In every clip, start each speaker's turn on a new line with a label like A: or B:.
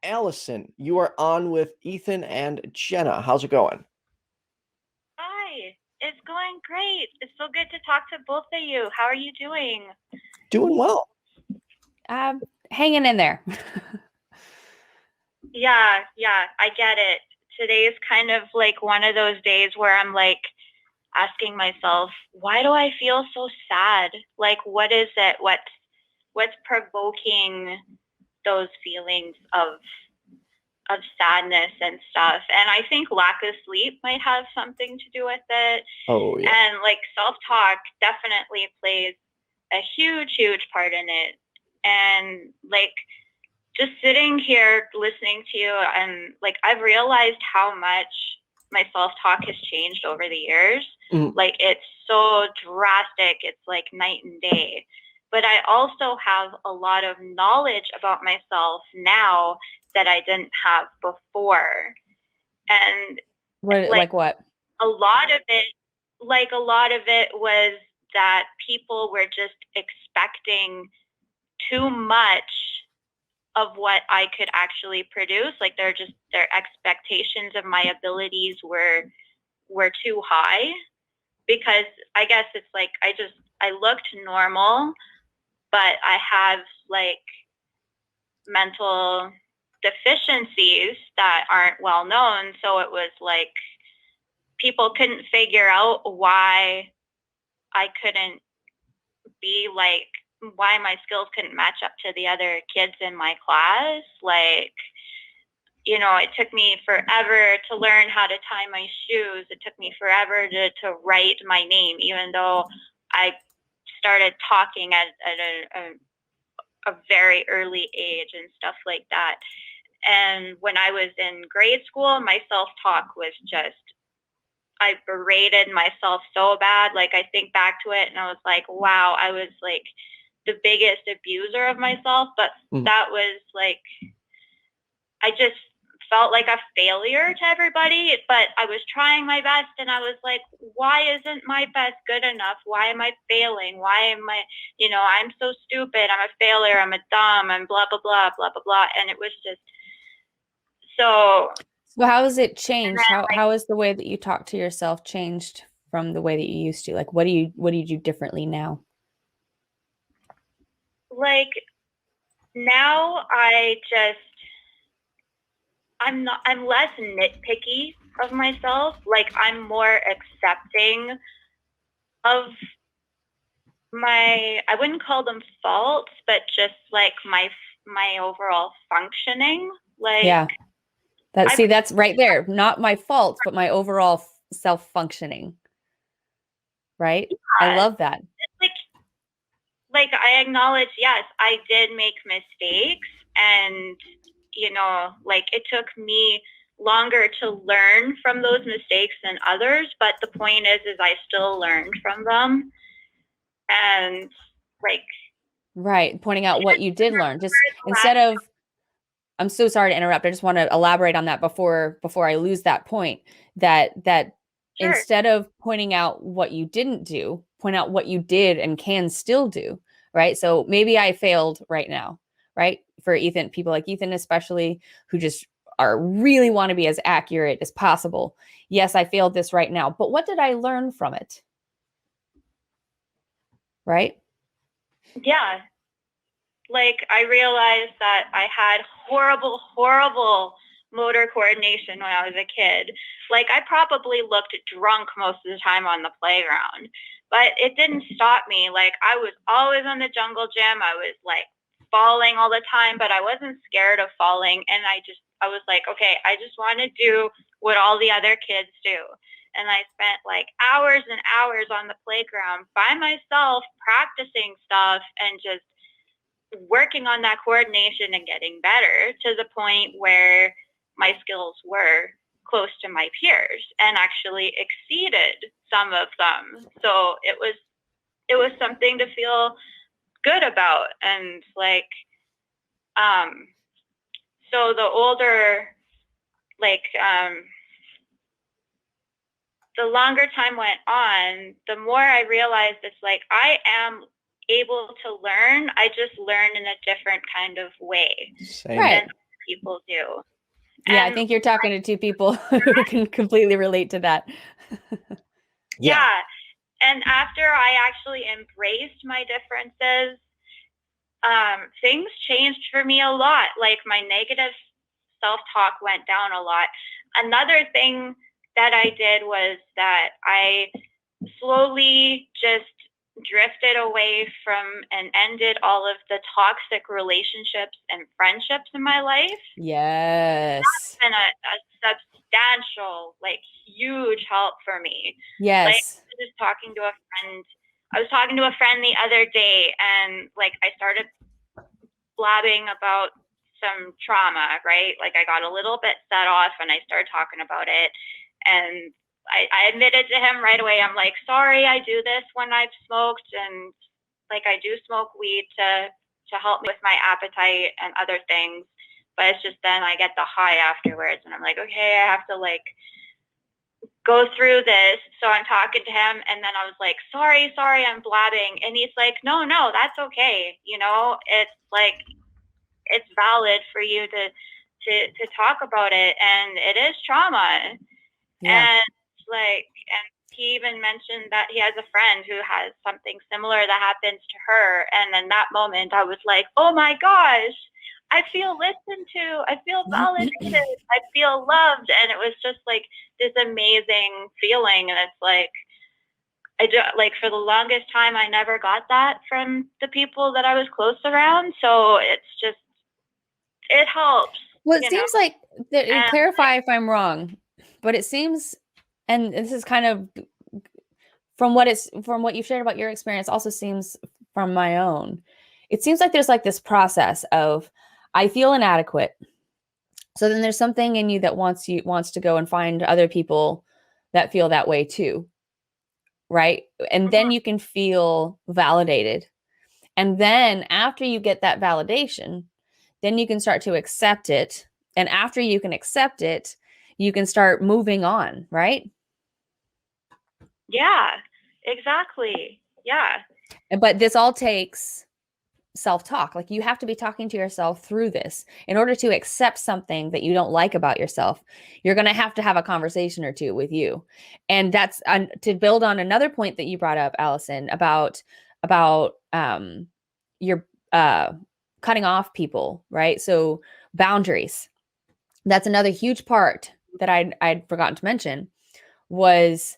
A: Allison, you are on with Ethan and Jenna. How's it going?
B: Hi, it's going great. It's so good to talk to both of you. How are you doing?
A: Doing well.
C: Hanging in there.
B: Yeah, I get it. Today is kind of like one of those days where I'm like asking myself, why do I feel so sad? Like, what is it? What's provoking those feelings of sadness and stuff? And I think lack of sleep might have something to do with it.
A: Oh, yeah.
B: And like self-talk definitely plays a huge part in it. And like just sitting here listening to you, and like I've realized how much my self-talk has changed over the years. Like it's so drastic. It's like night and day. But I also have a lot of knowledge about myself now that I didn't have before. And
C: Like what?
B: a lot of it was that people were just expecting too much of what I could actually produce. Like their expectations of my abilities were too high, because I guess it's like I looked normal, but I have like mental deficiencies that aren't well known. So it was like people couldn't figure out why I couldn't be like, why my skills couldn't match up to the other kids in my class. Like, it took me forever to learn how to tie my shoes. It took me forever to write my name, even though I started talking at a very early age and stuff like that. And when I was in grade school, my self-talk was just, I berated myself so bad. Like I think back to it and I was like, wow, I was like the biggest abuser of myself. But that was like, I just felt like a failure to everybody, but I was trying my best and I was like, why isn't my best good enough? Why am I failing? Why am I, I'm so stupid. I'm a failure. I'm a dumb. I'm blah, blah, blah, blah, blah, blah. And it was just so.
C: So how has it changed?
B: Then,
C: How has the way that you talk to yourself changed from the way that you used to? Like, what do you do differently now?
B: Like now I'm less nitpicky of myself. Like I'm more accepting of I wouldn't call them faults, but just like my overall functioning. Like,
C: yeah, that's right there. Not my faults, but my overall self-functioning. Right? Yeah. I love that.
B: Like I acknowledge, yes, I did make mistakes, and like it took me longer to learn from those mistakes than others, but the point is I still learned from them. And like,
C: right, pointing out what you did learn, just instead of, I'm so sorry to interrupt, I just want to elaborate on that before I lose that point, that sure. Instead of pointing out what you didn't do, point out what you did and can still do, right? So maybe I failed right now, right? For Ethan, people like Ethan especially, who just really want to be as accurate as possible. Yes, I failed this right now, but what did I learn from it? Right?
B: Yeah. Like I realized that I had horrible motor coordination when I was a kid. Like I probably looked drunk most of the time on the playground, but it didn't stop me. Like I was always on the jungle gym. I was like falling all the time, but I wasn't scared of falling. And I was like, okay, I just want to do what all the other kids do. And I spent like hours and hours on the playground by myself practicing stuff and just working on that coordination and getting better to the point where my skills were close to my peers and actually exceeded some of them. So it was something to feel good about. And like, so the older, like, the longer time went on, the more I realized it's like I am able to learn. I just learn in a different kind of way.
C: Right.
B: people do.
C: Yeah, I
B: And
C: think you're talking to two people who can completely relate to that.
B: yeah. And after I actually embraced my differences, things changed for me a lot. Like my negative self-talk went down a lot. Another thing that I did was that I slowly just drifted away from and ended all of the toxic relationships and friendships in my life.
C: Yes.
B: That's been a substantial, like, huge help for me. Like,
C: Yes.
B: I was talking to a friend the other day, and like I started blabbing about some trauma, right? Like I got a little bit set off and I started talking about it. And I admitted to him right away, I'm like, sorry, I do this when I've smoked, and like I do smoke weed to help me with my appetite and other things. But it's just then I get the high afterwards and I'm like, okay, I have to like go through this. So I'm talking to him and then I was like, sorry, I'm blabbing. And he's like, no, that's okay. You know, it's like, it's valid for you to talk about it, and it is trauma.
C: Yeah.
B: And like, and he even mentioned that he has a friend who has something similar that happens to her. And in that moment I was like, oh my gosh, I feel listened to, I feel validated, I feel loved. And it was just like this amazing feeling. And it's like, like for the longest time I never got that from the people that I was close around. So it's just, it helps.
C: Well, it seems like clarify if I'm wrong, but it seems, and this is kind of from what you've shared about your experience, also seems from my own. It seems like there's like this process of I feel inadequate. So then there's something in you that wants to go and find other people that feel that way too. Right? And then you can feel validated. And then after you get that validation, then you can start to accept it. And after you can accept it, you can start moving on, right?
B: Yeah, exactly. Yeah.
C: But this all takes self-talk. Like you have to be talking to yourself through this in order to accept something that you don't like about yourself. You're going to have a conversation or two with you. And that's to build on another point that you brought up, Allison, about your cutting off people, right? So boundaries. That's another huge part that I'd forgotten to mention was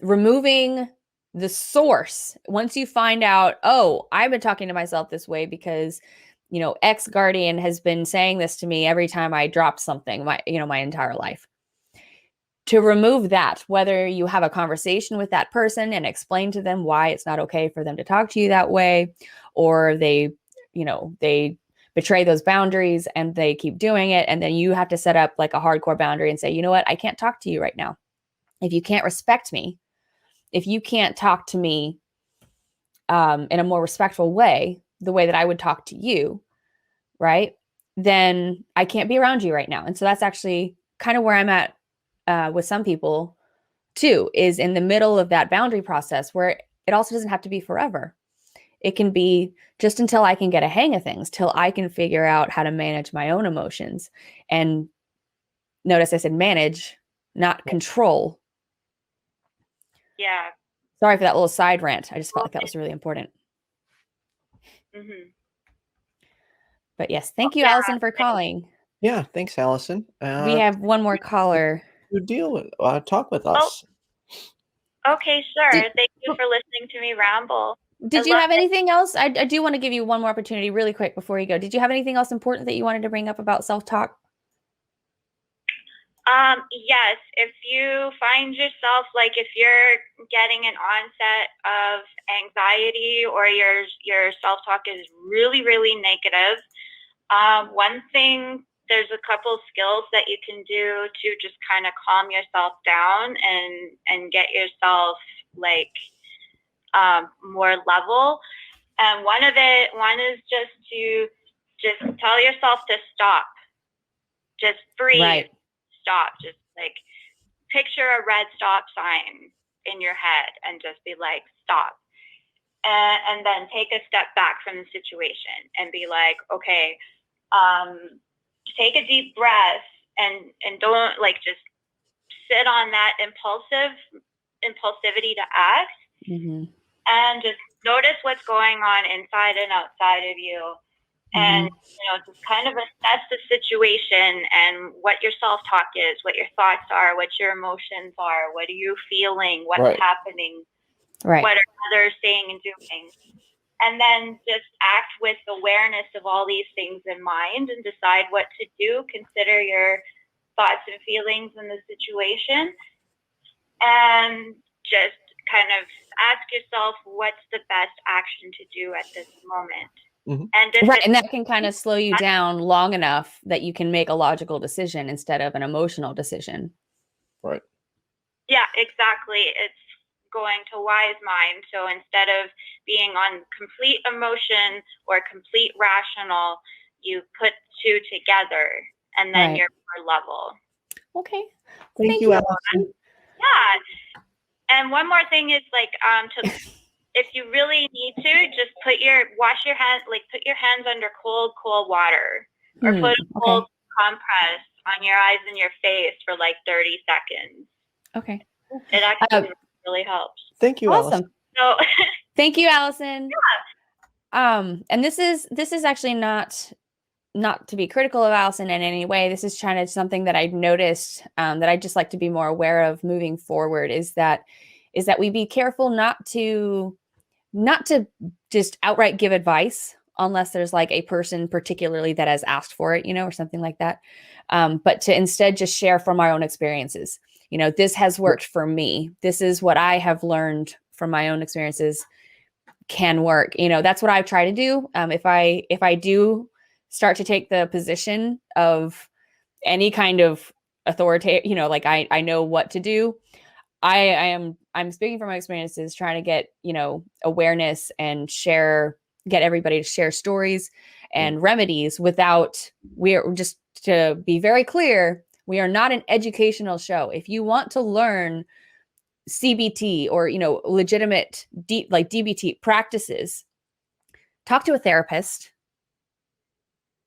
C: removing the source. Once you find out, oh, I've been talking to myself this way because, you know, ex guardian has been saying this to me every time I dropped something, my entire life. To remove that, whether you have a conversation with that person and explain to them why it's not okay for them to talk to you that way, or they betray those boundaries and they keep doing it. And then you have to set up like a hardcore boundary and say, you know what, I can't talk to you right now. If you can't respect me, if you can't talk to me in a more respectful way, the way that I would talk to you, right, then I can't be around you right now. And so that's actually kind of where I'm at with some people too, is in the middle of that boundary process where it also doesn't have to be forever. It can be just until I can get a hang of things, till I can figure out how to manage my own emotions. And notice I said manage, not control.
B: Yeah.
C: Sorry for that little side rant. I just felt like that was really important.
B: Mm-hmm.
C: But yes, thank you, Allison, for calling.
A: Yeah, thanks, Allison.
C: We have one more caller.
A: Talk with us.
B: Okay, sure. Thank you for listening to me ramble.
C: Did you have anything else? I do want to give you one more opportunity really quick before you go. Did you have anything else important that you wanted to bring up about self-talk?
B: Yes, if you find yourself, like if you're getting an onset of anxiety or your self-talk is really, really negative, one thing, there's a couple skills that you can do to just kind of calm yourself down and get yourself like more level. And one is just to just tell yourself to stop, just breathe.
C: Right.
B: Stop, just like picture a red stop sign in your head and just be like, stop. And then take a step back from the situation and be like, okay, take a deep breath and don't like just sit on that impulsivity to act, and just notice what's going on inside and outside of you. And, just kind of assess the situation and what your self-talk is, what your thoughts are, what your emotions are, what are you feeling, what's happening, what are others saying and doing. And then just act with awareness of all these things in mind and decide what to do. Consider your thoughts and feelings in the situation, and just kind of ask yourself what's the best action to do at this moment.
C: And that can kind of slow you down long enough that you can make a logical decision instead of an emotional decision.
A: Right.
B: Yeah, exactly. It's going to wise mind. So instead of being on complete emotion or complete rational, you put two together, and then you're more level.
C: Okay.
A: Thank you, Allison.
B: Yeah. And one more thing is like, if you really need to, just wash your hands, like put your hands under cold water, or put a cold compress on your eyes and your face for like 30 seconds.
C: Okay.
B: It actually really helps.
A: Thank you,
C: Awesome.
A: Allison.
B: So
C: thank you, Allison. Yeah. And this is actually not to be critical of Allison in any way. This is kind of something that I've noticed that I just like to be more aware of moving forward, is that we be careful not to just outright give advice unless there's like a person particularly that has asked for it, or something like that. But to instead just share from our own experiences. This has worked for me. This is what I have learned from my own experiences can work. That's what I've tried to do. If I do start to take the position of any kind of authority, like I know what to do. I'm speaking from my experiences, trying to get, awareness and get everybody to share stories and remedies just to be very clear, we are not an educational show. If you want to learn CBT or, legitimate DBT practices, talk to a therapist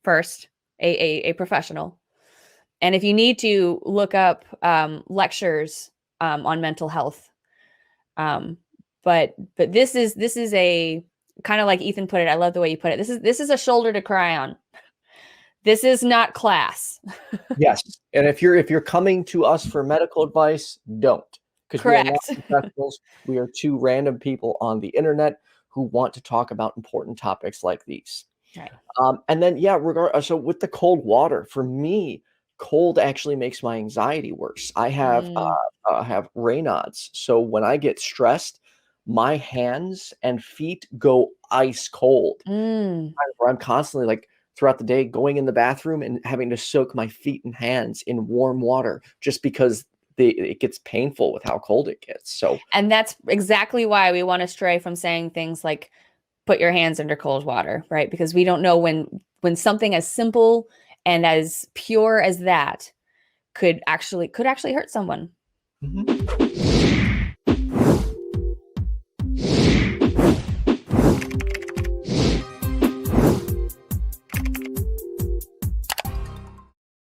C: first, a professional. And if you need to look up lectures on mental health, but this is a kind of like Ethan put it. I love the way you put it. This is a shoulder to cry on. This is not class.
A: Yes, and if you're coming to us for medical advice, don't. Because we are not professionals. We are two random people on the internet who want to talk about important topics like these.
C: Right.
A: And then, so with the cold water, for me, cold actually makes my anxiety worse. I have Raynaud's. So when I get stressed, my hands and feet go ice cold. Where I'm constantly like throughout the day going in the bathroom and having to soak my feet and hands in warm water just because it gets painful with how cold it gets. So,
C: and that's exactly why we want to stray from saying things like put your hands under cold water, right? Because we don't know when something as simple and as pure as that could actually hurt someone.
A: Mm-hmm.